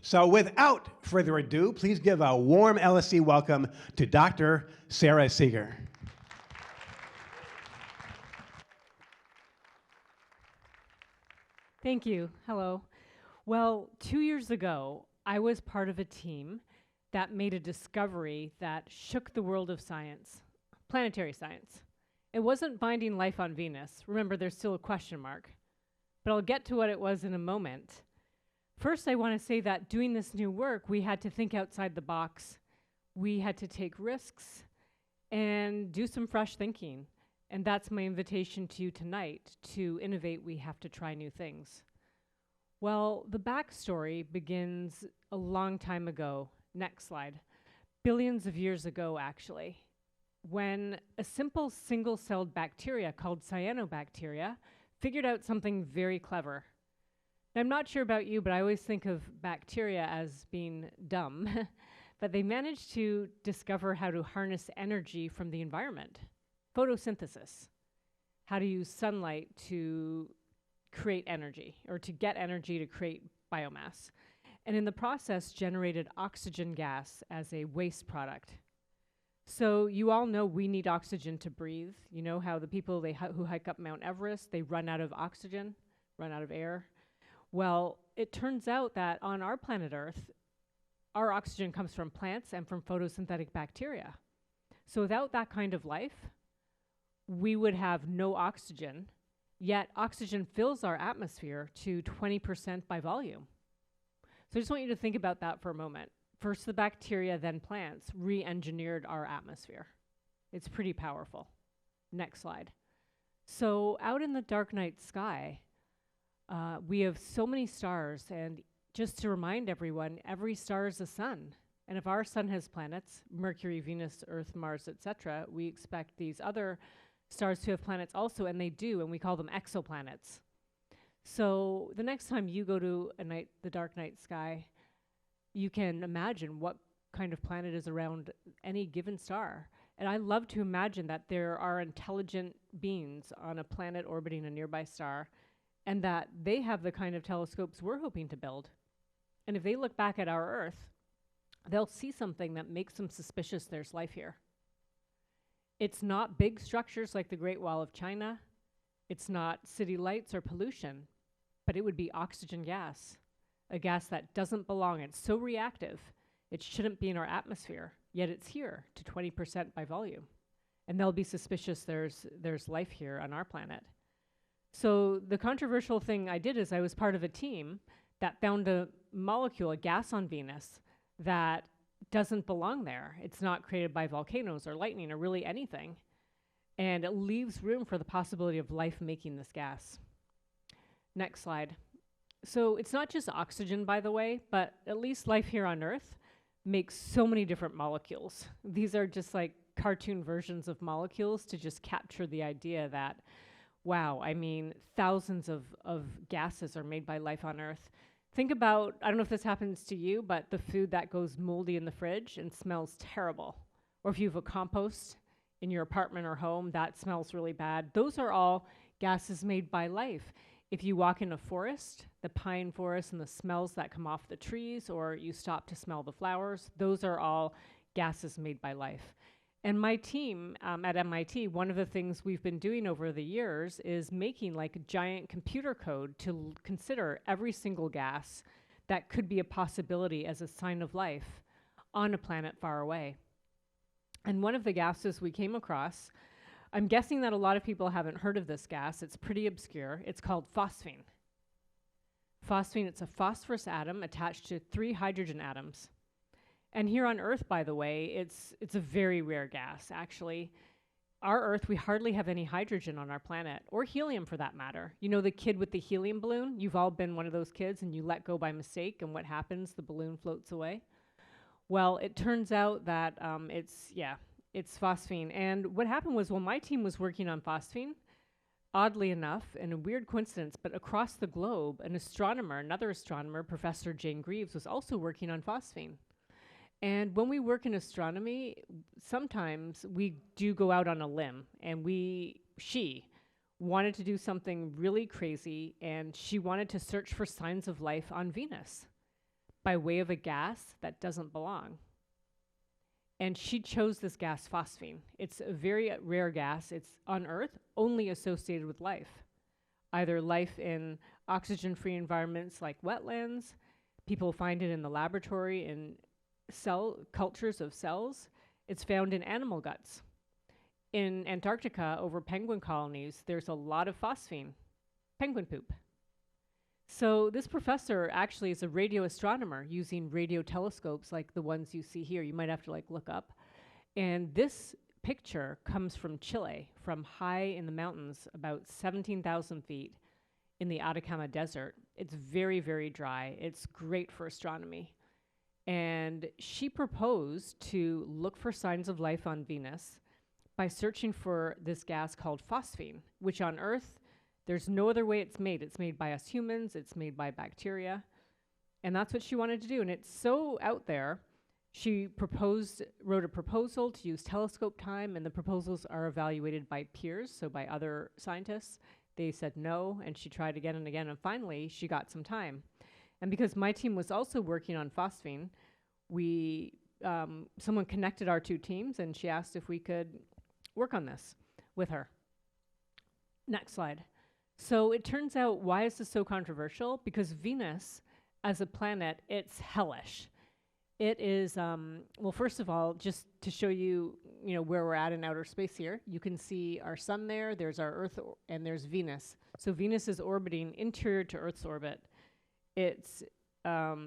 So without further ado, please give a warm LSE welcome to Dr. Sara Seager. Thank you. Hello. Well, 2 years ago, I was part of a team that made a discovery that shook the world of science, planetary science. It wasn't finding life on Venus. Remember, there's still a question mark. But I'll get to what it was in a moment. First, I want to say that doing this new work, we had to think outside the box. We had to take risks and do some fresh thinking. And that's my invitation to you tonight. To innovate, we have to try new things. Well, the backstory begins a long time ago. Next slide. Billions of years ago, actually, when a simple single-celled bacteria called cyanobacteria figured out something very clever. Now, I'm not sure about you, but I always think of bacteria as being dumb. But they managed to discover how to harness energy from the environment. Photosynthesis, how to use sunlight to create energy, or to get energy to create biomass. And in the process, generated oxygen gas as a waste product. So you all know we need oxygen to breathe. You know how the people who hike up Mount Everest, they run out of oxygen, run out of air. Well, it turns out that on our planet Earth, our oxygen comes from plants and from photosynthetic bacteria. So without that kind of life, we would have no oxygen, yet oxygen fills our atmosphere to 20% by volume. So I just want you to think about that for a moment. First the bacteria, then plants re-engineered our atmosphere. It's pretty powerful. Next slide. So out in the dark night sky, we have so many stars, and just to remind everyone, every star is a sun. And if our sun has planets, Mercury, Venus, Earth, Mars, etc., we expect these other stars to have planets also, and they do, and we call them exoplanets. So the next time you go to the dark night sky, you can imagine what kind of planet is around any given star. And I love to imagine that there are intelligent beings on a planet orbiting a nearby star, and that they have the kind of telescopes we're hoping to build. And if they look back at our Earth, they'll see something that makes them suspicious there's life here. It's not big structures like the Great Wall of China. It's not city lights or pollution, but it would be oxygen gas, a gas that doesn't belong. It's so reactive, it shouldn't be in our atmosphere, yet it's here to 20% by volume. And they'll be suspicious there's life here on our planet. So the controversial thing I did is I was part of a team that found a molecule, a gas on Venus, that doesn't belong there. It's not created by volcanoes or lightning or really anything. And it leaves room for the possibility of life making this gas. Next slide. So it's not just oxygen, by the way, but at least life here on Earth makes so many different molecules. These are just like cartoon versions of molecules to just capture the idea that, wow, I mean, thousands of gases are made by life on Earth. Think about, I don't know if this happens to you, but the food that goes moldy in the fridge and smells terrible. Or if you have a compost in your apartment or home, that smells really bad. Those are all gases made by life. If you walk in a forest, the pine forest and the smells that come off the trees, or you stop to smell the flowers, those are all gases made by life. And my team at MIT, one of the things we've been doing over the years is making like a giant computer code to consider every single gas that could be a possibility as a sign of life on a planet far away. And one of the gases we came across, I'm guessing that a lot of people haven't heard of this gas. It's pretty obscure. It's called phosphine. Phosphine, it's a phosphorus atom attached to 3 hydrogen atoms. And here on Earth, by the way, it's a very rare gas, actually. Our Earth, we hardly have any hydrogen on our planet, or helium for that matter. You know the kid with the helium balloon? You've all been one of those kids and you let go by mistake, and what happens? The balloon floats away. Well, it turns out that it's phosphine. And what happened was, while my team was working on phosphine, oddly enough, and a weird coincidence, but across the globe, another astronomer, Professor Jane Greaves, was also working on phosphine. And when we work in astronomy, sometimes we do go out on a limb, and she wanted to do something really crazy, and she wanted to search for signs of life on Venus. by way of a gas that doesn't belong. And she chose this gas, phosphine. It's a very rare gas. It's on Earth only associated with life, either life in oxygen-free environments like wetlands. People find it in the laboratory in cell cultures of cells. It's found in animal guts. In Antarctica, over penguin colonies, there's a lot of phosphine, penguin poop. So this professor actually is a radio astronomer using radio telescopes like the ones you see here. You might have to look up. And this picture comes from Chile, from high in the mountains, about 17,000 feet in the Atacama Desert. It's very, very dry. It's great for astronomy. And she proposed to look for signs of life on Venus by searching for this gas called phosphine, which on Earth, there's no other way it's made. It's made by us humans, it's made by bacteria. And that's what she wanted to do. And it's so out there, she wrote a proposal to use telescope time, and the proposals are evaluated by peers, so by other scientists. They said no, and she tried again and again, and finally she got some time. And because my team was also working on phosphine, someone connected our two teams, and she asked if we could work on this with her. Next slide. So it turns out, why is this so controversial? Because Venus, as a planet, it's hellish. It is, well, first of all, just to show you, where we're at in outer space here, you can see our sun there, there's our Earth, and there's Venus. So Venus is orbiting interior to Earth's orbit. Its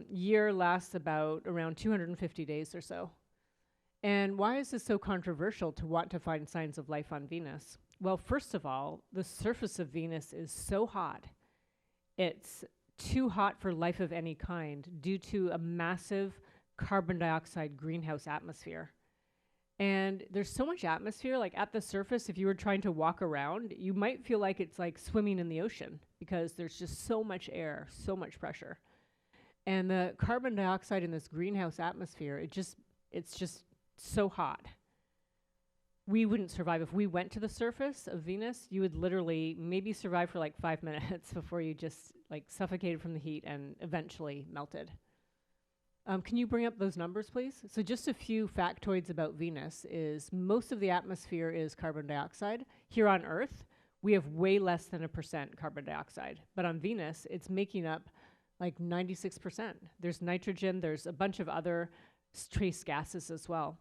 year lasts about around 250 days or so. And why is this so controversial to want to find signs of life on Venus? Well, first of all, the surface of Venus is so hot. It's too hot for life of any kind due to a massive carbon dioxide greenhouse atmosphere. And there's so much atmosphere, at the surface, if you were trying to walk around, you might feel like it's like swimming in the ocean because there's just so much air, so much pressure. And the carbon dioxide in this greenhouse atmosphere, it's just so hot. We wouldn't survive. If we went to the surface of Venus, you would literally maybe survive for 5 minutes before you just suffocated from the heat and eventually melted. Can you bring up those numbers, please? So just a few factoids about Venus is most of the atmosphere is carbon dioxide. Here on Earth, we have way less than 1% carbon dioxide. But on Venus, it's making up 96%. There's nitrogen, there's a bunch of other trace gases as well.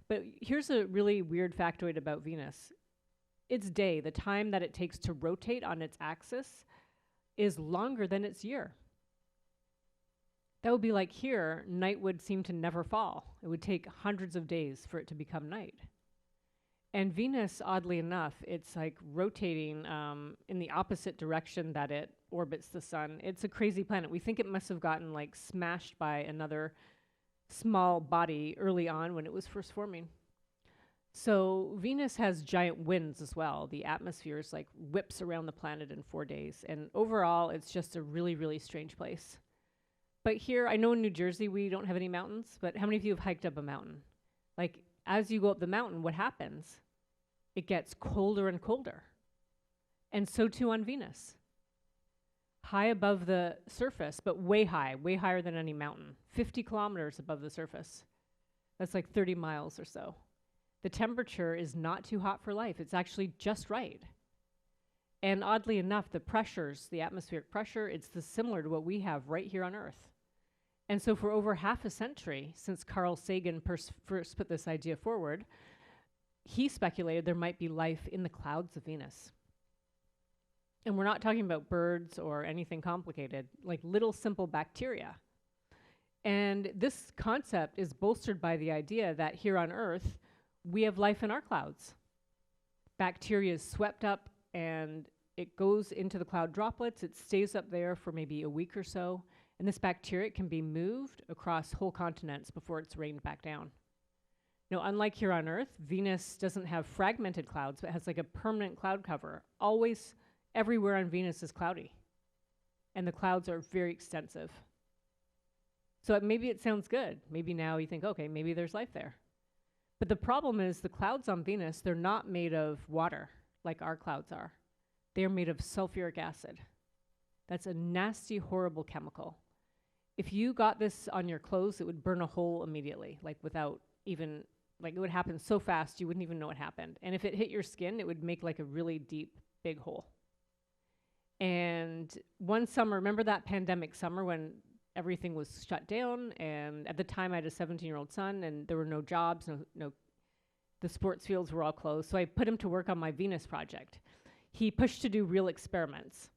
But here's a really weird factoid about Venus. Its day, the time that it takes to rotate on its axis, is longer than its year. That would be like here, night would seem to never fall. It would take hundreds of days for it to become night. And Venus, oddly enough, it's rotating in the opposite direction that it orbits the sun. It's a crazy planet. We think it must have gotten smashed by another small body early on when it was first forming. So Venus has giant winds as well. The atmosphere is whips around the planet in 4 days. And overall, it's just a really, really strange place. But here, I know in New Jersey we don't have any mountains, but how many of you have hiked up a mountain? As you go up the mountain, what happens? It gets colder and colder. And so too on Venus. High above the surface, but way higher than any mountain. 50 kilometers above the surface. That's 30 miles or so. The temperature is not too hot for life. It's actually just right. And oddly enough, the pressures, the atmospheric pressure, it's similar to what we have right here on Earth. And so for over half a century, since Carl Sagan first put this idea forward, he speculated there might be life in the clouds of Venus. And we're not talking about birds or anything complicated, little simple bacteria. And this concept is bolstered by the idea that here on Earth, we have life in our clouds. Bacteria is swept up and it goes into the cloud droplets. It stays up there for maybe a week or so. And this bacteria can be moved across whole continents before it's rained back down. Now, unlike here on Earth, Venus doesn't have fragmented clouds, but has a permanent cloud cover. Always, everywhere on Venus is cloudy. And the clouds are very extensive. So maybe it sounds good. Maybe now you think, okay, maybe there's life there. But the problem is the clouds on Venus, they're not made of water like our clouds are. They're made of sulfuric acid. That's a nasty, horrible chemical. if you got this on your clothes, it would burn a hole immediately, like without even, like it would happen so fast you wouldn't even know it happened. And if it hit your skin, it would make like a really deep, big hole. And one summer, remember that pandemic summer when everything was shut down? And at the time I had a 17-year-old son and there were no jobs, the sports fields were all closed. So I put him to work on my Venus project. He pushed to do real experiments.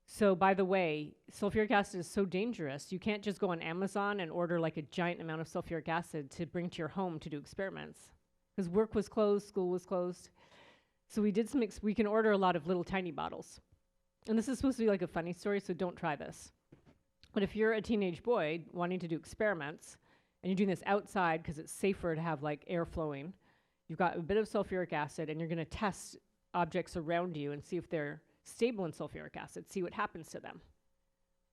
So by the way, sulfuric acid is so dangerous, you can't just go on Amazon and order like a giant amount of sulfuric acid to bring to your home to do experiments. Because work was closed, school was closed. So we did we can order a lot of little tiny bottles. And this is supposed to be like a funny story, so don't try this. But if you're a teenage boy wanting to do experiments, and you're doing this outside because it's safer to have like air flowing, you've got a bit of sulfuric acid and you're gonna test objects around you and see if they're stable in sulfuric acid, see what happens to them.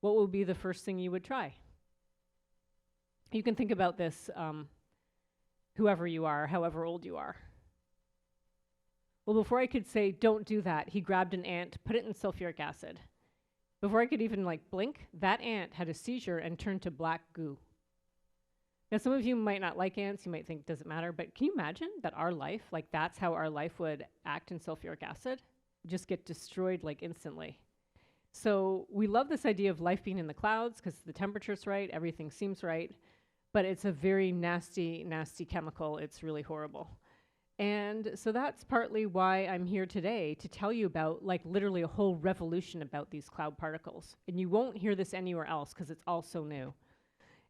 What would be the first thing you would try? You can think about this, whoever you are, however old you are. Well, before I could say, don't do that, he grabbed an ant, put it in sulfuric acid. Before I could even like blink, that ant had a seizure and turned to black goo. Now, some of you might not like ants, you might think, doesn't matter, but can you imagine that our life, like that's how our life would act in sulfuric acid? Just get destroyed like instantly. So we love this idea of life being in the clouds because the temperature's right, everything seems right, but it's a very nasty, nasty chemical. It's really horrible. And so that's partly why I'm here today, to tell you about like literally a whole revolution about these cloud particles. And you won't hear this anywhere else because it's all so new.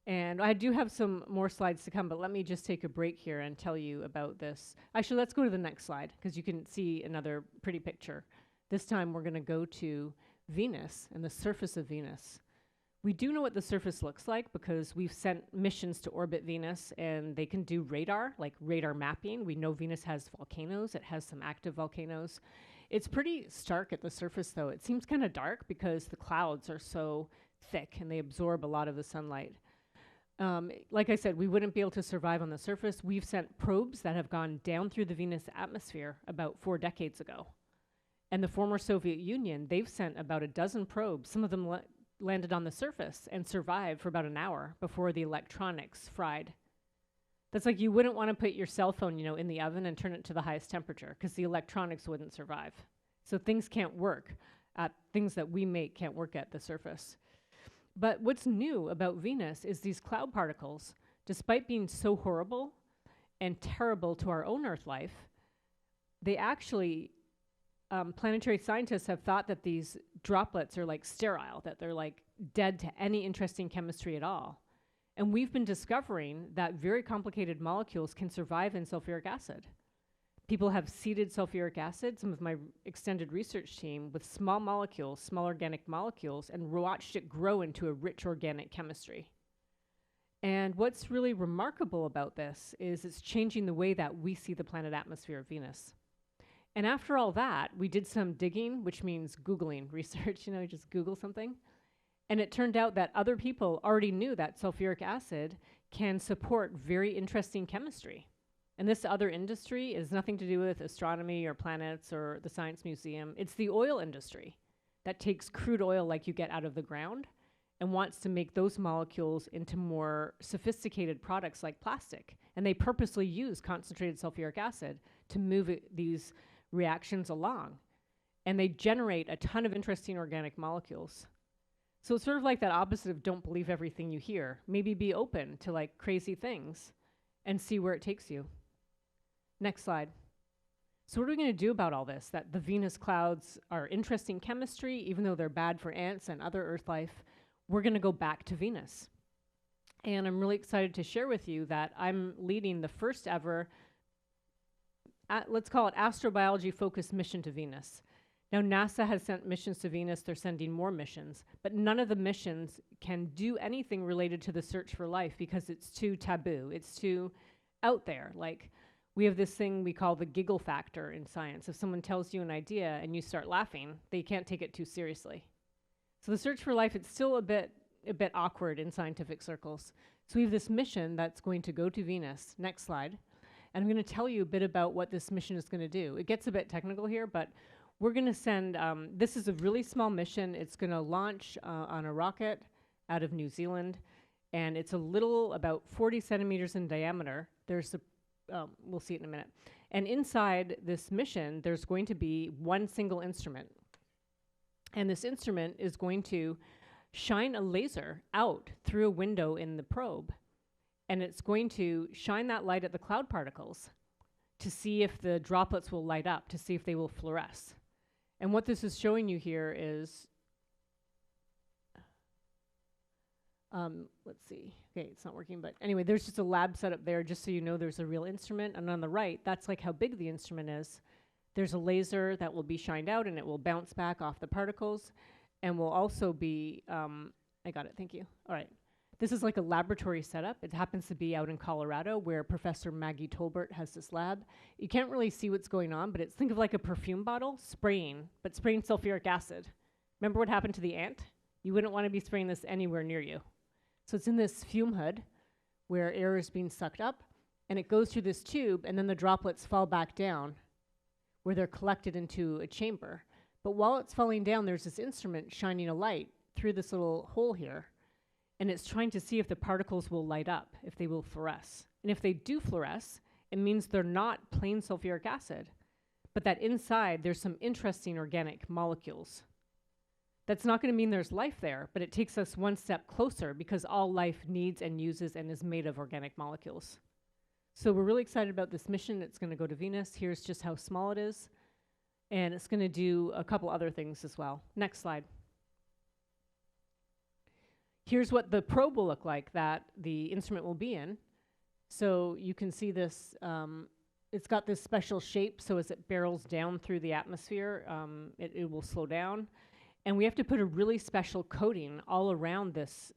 And I do have some more slides to come, but let me just take a break here and tell you about this. Actually, let's go to the next slide because you can see another pretty picture. This time we're going to go to Venus and the surface of Venus. We do know what the surface looks like because we've sent missions to orbit Venus and they can do radar, like radar mapping. We know Venus has volcanoes. It has some active volcanoes. It's pretty stark at the surface though. It seems kind of dark because the clouds are so thick and they absorb a lot of the sunlight. Like I said, we wouldn't be able to survive on the surface. We've sent probes that have gone down through the Venus atmosphere about 4 decades ago. And the former Soviet Union, they've sent about a dozen probes. Some of them landed on the surface and survived for about an hour before the electronics fried. That's like you wouldn't want to put your cell phone, in the oven and turn it to the highest temperature because the electronics wouldn't survive. So things can't work. Things that we make can't work at the surface. But what's new about Venus is these cloud particles, despite being so horrible and terrible to our own Earth life, they actually, planetary scientists have thought that these droplets are like sterile, that they're like dead to any interesting chemistry at all. And we've been discovering that very complicated molecules can survive in sulfuric acid. People have seeded sulfuric acid, some of my extended research team, with small molecules, small organic molecules, and watched it grow into a rich organic chemistry. And what's really remarkable about this is it's changing the way that we see the planet atmosphere of Venus. And after all that, we did some digging, which means Googling research, you just Google something. And it turned out that other people already knew that sulfuric acid can support very interesting chemistry. And this other industry is nothing to do with astronomy or planets or the Science Museum. It's the oil industry that takes crude oil like you get out of the ground and wants to make those molecules into more sophisticated products like plastic. And they purposely use concentrated sulfuric acid to move these reactions along. And they generate a ton of interesting organic molecules. So it's sort of like that opposite of don't believe everything you hear. Maybe be open to like crazy things and see where it takes you. Next slide. So what are we going to do about all this? That the Venus clouds are interesting chemistry, even though they're bad for ants and other Earth life. We're going to go back to Venus. And I'm really excited to share with you that I'm leading the first ever, let's call it astrobiology-focused mission to Venus. Now, NASA has sent missions to Venus. They're sending more missions. But none of the missions can do anything related to the search for life because it's too taboo. It's too out there. Like, we have this thing we call the giggle factor in science. If someone tells you an idea and you start laughing, they can't take it too seriously. So the search for life, it's still a bit awkward in scientific circles. So we have this mission that's going to go to Venus. Next slide. And I'm going to tell you a bit about what this mission is going to do. It gets a bit technical here, but we're going to send, this is a really small mission. It's going to launch on a rocket out of New Zealand. and it's a little, about 40 centimeters in diameter. There's a, we'll see it in a minute. And inside this mission, there's going to be one single instrument. And this instrument is going to shine a laser out through a window in the probe. And it's going to shine that light at the cloud particles to see if the droplets will light up, to see if they will fluoresce. And what this is showing you here is, let's see, okay, it's not working, but anyway, there's just a lab setup there just so you know there's a real instrument. And on the right, that's like how big the instrument is. There's a laser that will be shined out and it will bounce back off the particles and will also be, I got it, thank you. All right. This is like a laboratory setup. It happens to be out in Colorado where Professor Maggie Tolbert has this lab. You can't really see what's going on, but it's, think of like a perfume bottle spraying, but spraying sulfuric acid. Remember what happened to the ant? You wouldn't want to be spraying this anywhere near you. So it's in this fume hood where air is being sucked up, and it goes through this tube, and then the droplets fall back down where they're collected into a chamber. But while it's falling down, there's this instrument shining a light through this little hole here, and it's trying to see if the particles will light up, if they will fluoresce. And if they do fluoresce, it means they're not plain sulfuric acid, but that inside there's some interesting organic molecules. That's not going to mean there's life there, but it takes us one step closer because all life needs and uses and is made of organic molecules. So we're really excited about this mission. It's going to go to Venus. Here's just how small it is. And it's going to do a couple other things as well. Next slide. Here's what the probe will look like that the instrument will be in. So you can see this, it's got this special shape, so as it barrels down through the atmosphere, it will slow down. And we have to put a really special coating all around this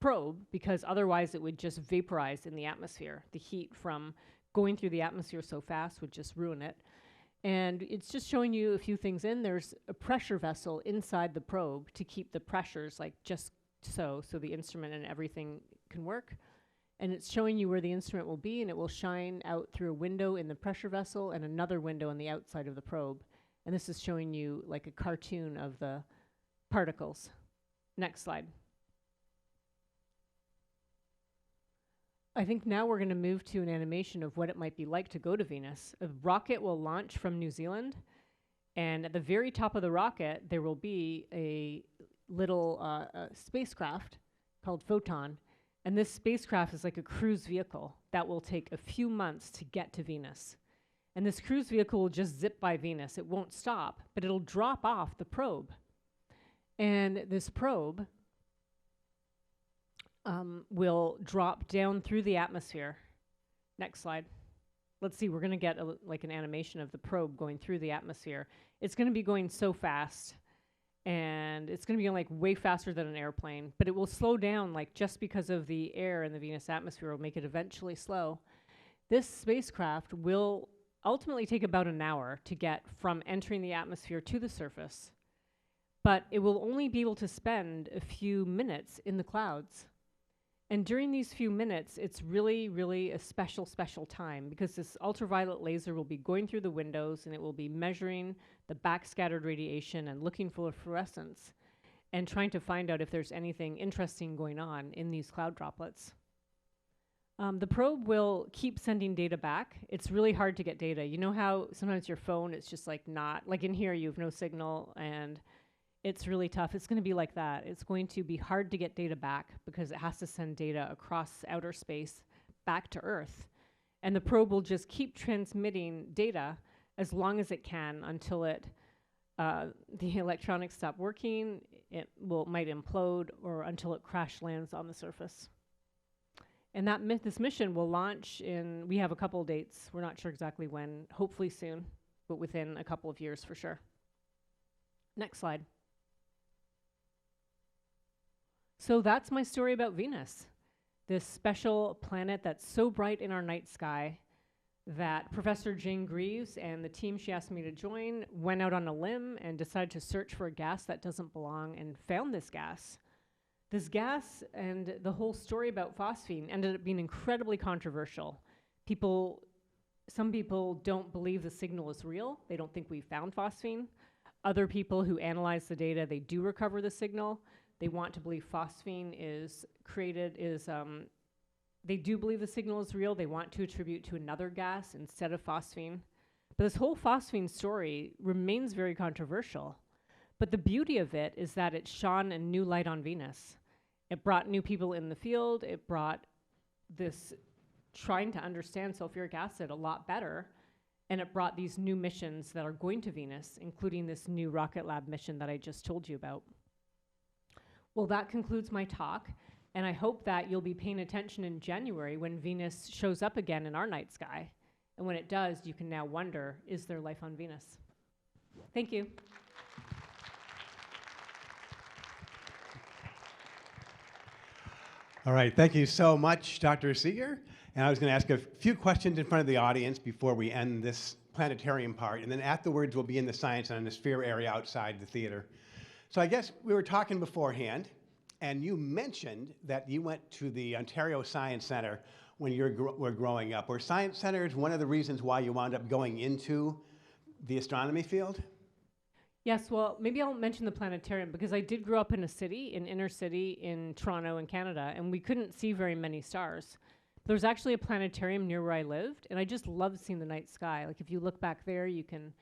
probe, because otherwise it would just vaporize in the atmosphere. The heat from going through the atmosphere so fast would just ruin it. And it's just showing you a few things in. There's a pressure vessel inside the probe to keep the pressures like just so the instrument and everything can work. And it's showing you where the instrument will be, and it will shine out through a window in the pressure vessel and another window on the outside of the probe. And this is showing you like a cartoon of the particles. Next slide. I think now we're going to move to an animation of what it might be like to go to Venus. A rocket will launch from New Zealand, and at the very top of the rocket, there will be a little spacecraft called Photon. And this spacecraft is like a cruise vehicle that will take a few months to get to Venus. And this cruise vehicle will just zip by Venus. It won't stop, but it'll drop off the probe. And this probe will drop down through the atmosphere. Next slide. Let's see, we're going to get like an animation of the probe going through the atmosphere. It's going to be going so fast, and it's going to be going like way faster than an airplane, but it will slow down like just because of the air in the Venus atmosphere will make it eventually slow. This spacecraft will ultimately take about an hour to get from entering the atmosphere to the surface, but it will only be able to spend a few minutes in the clouds. And during these few minutes, it's really, really a special, special time, because this ultraviolet laser will be going through the windows, and it will be measuring the backscattered radiation and looking for fluorescence and trying to find out if there's anything interesting going on in these cloud droplets. The probe will keep sending data back. It's really hard to get data. You know how sometimes your phone, it's just like not, like in here you have no signal, and it's really tough. It's going to be like that. It's going to be hard to get data back because it has to send data across outer space back to Earth. And the probe will just keep transmitting data as long as it can until the electronics stop working, might implode, or until it crash lands on the surface. And this mission will launch we have a couple dates. We're not sure exactly when, hopefully soon, but within a couple of years for sure. Next slide. So that's my story about Venus, this special planet that's so bright in our night sky that Professor Jane Greaves and the team she asked me to join went out on a limb and decided to search for a gas that doesn't belong, and found this gas. This gas and the whole story about phosphine ended up being incredibly controversial. Some people don't believe the signal is real. They don't think we found phosphine. Other people who analyze the data, they do recover the signal. They want to believe phosphine is created, they do believe the signal is real. They want to attribute to another gas instead of phosphine. But this whole phosphine story remains very controversial. But the beauty of it is that it shone a new light on Venus. It brought new people in the field. It brought this trying to understand sulfuric acid a lot better. And it brought these new missions that are going to Venus, including this new Rocket Lab mission that I just told you about. Well, that concludes my talk. And I hope that you'll be paying attention in January when Venus shows up again in our night sky. And when it does, you can now wonder, is there life on Venus? Thank you. All right, thank you so much, Dr. Seager. And I was going to ask a few questions in front of the audience before we end this planetarium part. And then afterwards, we'll be in the science and the sphere area outside the theater. So I guess we were talking beforehand, and you mentioned that you went to the Ontario Science Centre when you were growing up. Were science centers one of the reasons why you wound up going into the astronomy field? Yes, well, maybe I'll mention the planetarium because I did grow up in a city, in inner city in Toronto in Canada, and we couldn't see very many stars. There's actually a planetarium near where I lived, and I just loved seeing the night sky. Like if you look back there, you can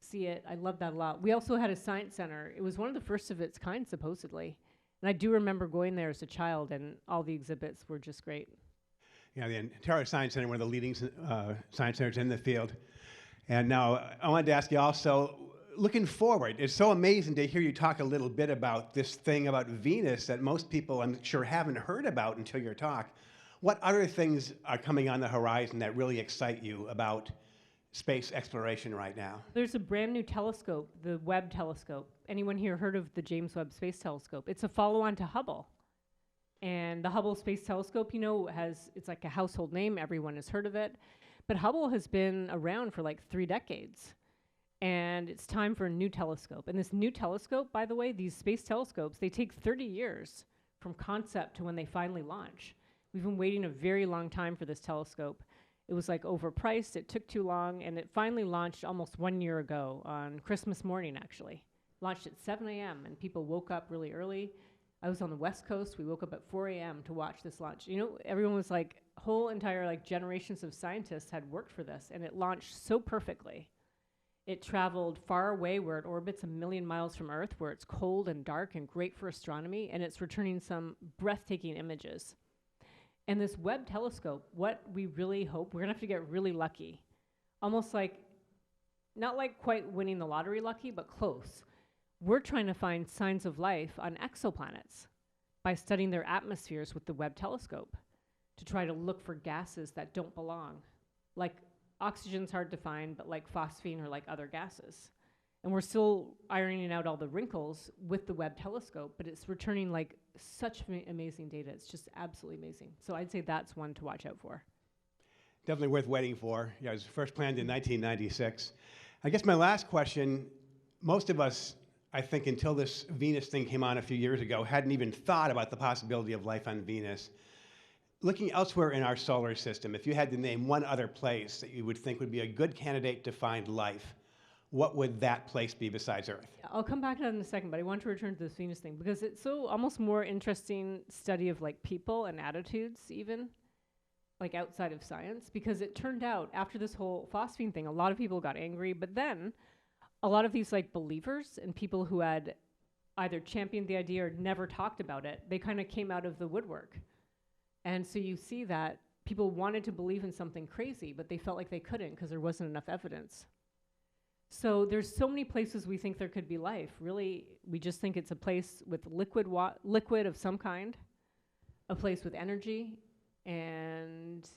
see it. I love that a lot. We also had a science center. It was one of the first of its kind, supposedly. And I do remember going there as a child, and all the exhibits were just great. Yeah, the Ontario Science Center, one of the leading science centers in the field. And now I wanted to ask you also, looking forward, it's so amazing to hear you talk a little bit about this thing about Venus that most people, I'm sure, haven't heard about until your talk. What other things are coming on the horizon that really excite you about space exploration right now? There's a brand new telescope, the Webb telescope. Anyone here heard of the James Webb Space Telescope? It's a follow-on to Hubble. And the Hubble Space Telescope, you know, it's like a household name. Everyone has heard of it. But Hubble has been around for like 3 decades. And it's time for a new telescope. And this new telescope, by the way, these space telescopes, they take 30 years from concept to when they finally launch. We've been waiting a very long time for this telescope. It was like overpriced, it took too long, and it finally launched almost 1 year ago on Christmas morning, actually. Launched at 7 a.m. and people woke up really early. I was on the West Coast, we woke up at 4 a.m. to watch this launch. You know, everyone was like, whole entire like generations of scientists had worked for this, and it launched so perfectly. It traveled far away where it orbits 1 million miles from Earth, where it's cold and dark and great for astronomy, and it's returning some breathtaking images. And this Webb telescope, what we really hope, we're gonna have to get really lucky. Almost like, not like quite winning the lottery lucky, but close. We're trying to find signs of life on exoplanets by studying their atmospheres with the Webb telescope to try to look for gases that don't belong. Like oxygen's hard to find, but like phosphine or like other gases. And we're still ironing out all the wrinkles with the Webb telescope, but it's returning like such amazing data. It's just absolutely amazing. So I'd say that's one to watch out for. Definitely worth waiting for. Yeah, it was first planned in 1996. I guess my last question, most of us, I think until this Venus thing came on a few years ago, hadn't even thought about the possibility of life on Venus. Looking elsewhere in our solar system, if you had to name one other place that you would think would be a good candidate to find life, what would that place be besides Earth? I'll come back to that in a second, but I want to return to this Venus thing because it's so almost more interesting study of like people and attitudes even, like outside of science, because it turned out after this whole phosphine thing, a lot of people got angry, but then a lot of these like believers and people who had either championed the idea or never talked about it, they kind of came out of the woodwork. And so you see that people wanted to believe in something crazy, but they felt like they couldn't because there wasn't enough evidence. So there's so many places we think there could be life. Really, we just think it's a place with liquid of some kind, a place with energy, and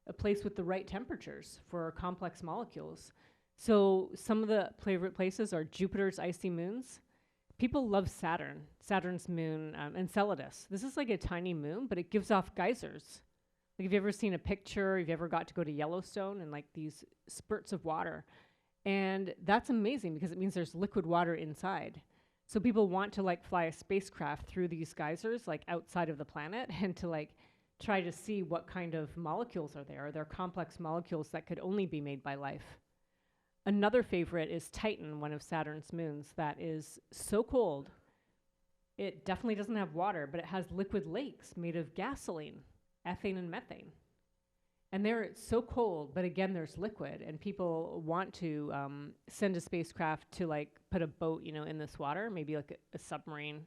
a place with the right temperatures for complex molecules. So some of the favorite places are Jupiter's icy moons. People love Saturn, Saturn's moon, Enceladus. This is like a tiny moon, but it gives off geysers. Like, have you ever seen a picture? Have you ever got to go to Yellowstone and like these spurts of water? And that's amazing because it means there's liquid water inside. So people want to like fly a spacecraft through these geysers, like outside of the planet, and to like try to see what kind of molecules are there. Are there complex molecules that could only be made by life? Another favorite is Titan, one of Saturn's moons, that is so cold It definitely doesn't have water, but it has liquid lakes made of gasoline, ethane and methane. And they're so cold, but again, there's liquid, and people want to send a spacecraft to like put a boat, in this water, maybe like a submarine,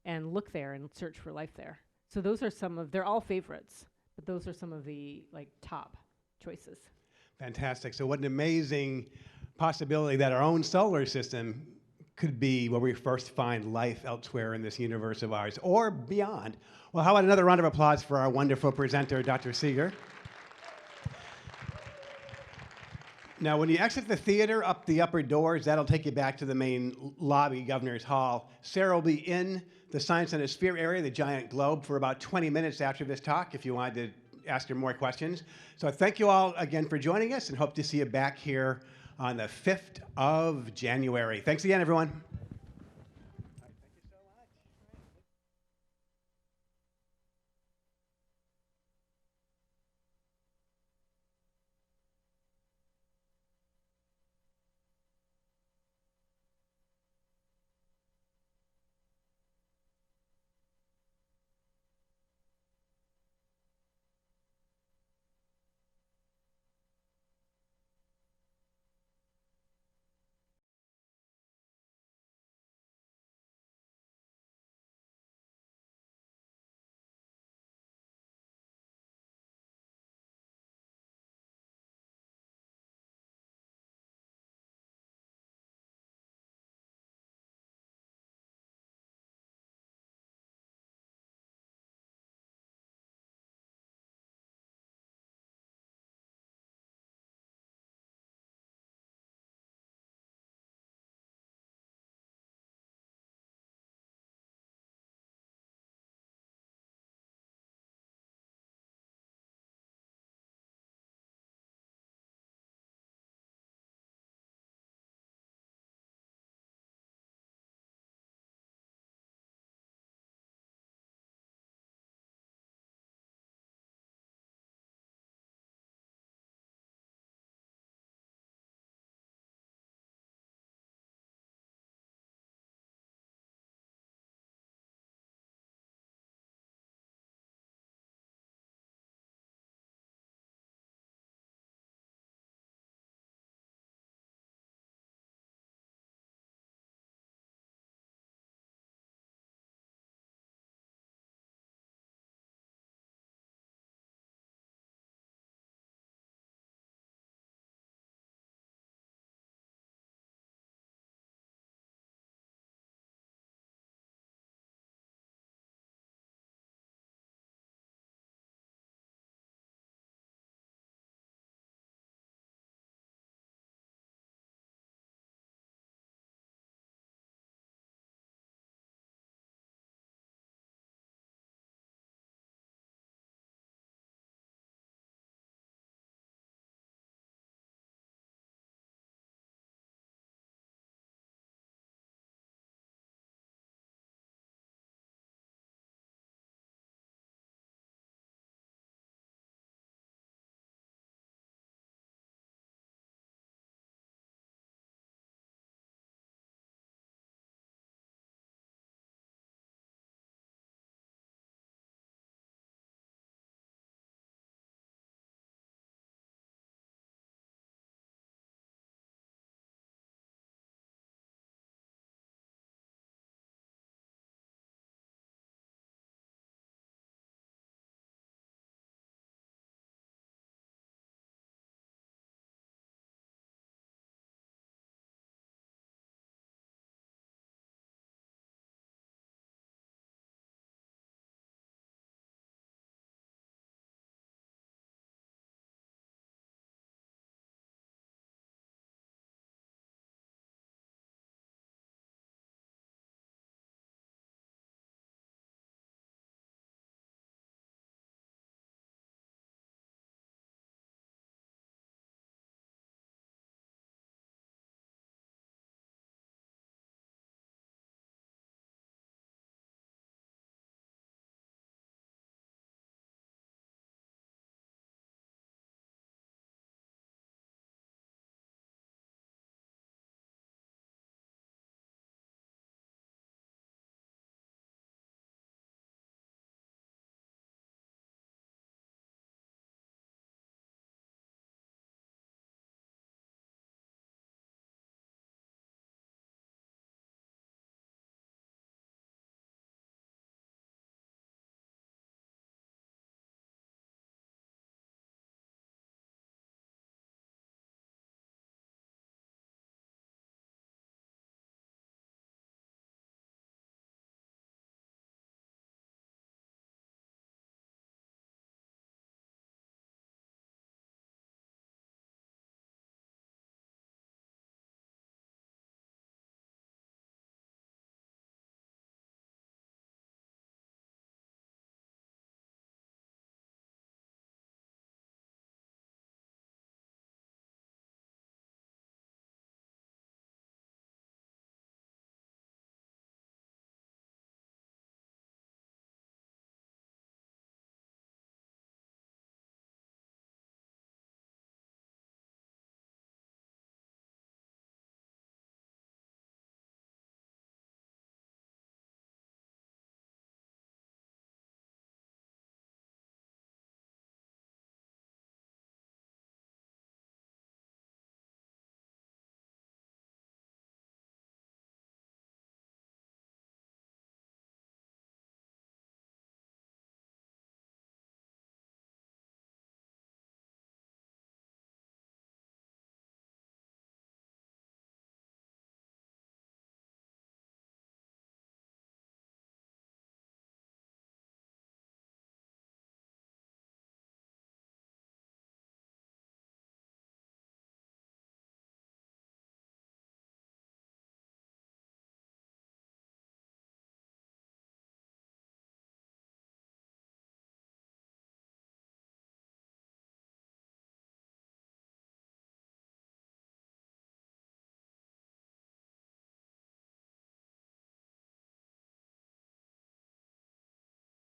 and look there and search for life there. So those are they're all favorites, but those are some of the like top choices. Fantastic. So what an amazing possibility that our own solar system could be where we first find life elsewhere in this universe of ours, or beyond. Well, how about another round of applause for our wonderful presenter, Dr. Seager. Now, when you exit the theater up the upper doors, that'll take you back to the main lobby, Governor's Hall. Sarah will be in the Science on a Sphere area, the giant globe, for about 20 minutes after this talk if you wanted to ask her more questions. So thank you all again for joining us, and hope to see you back here on the 5th of January. Thanks again, everyone.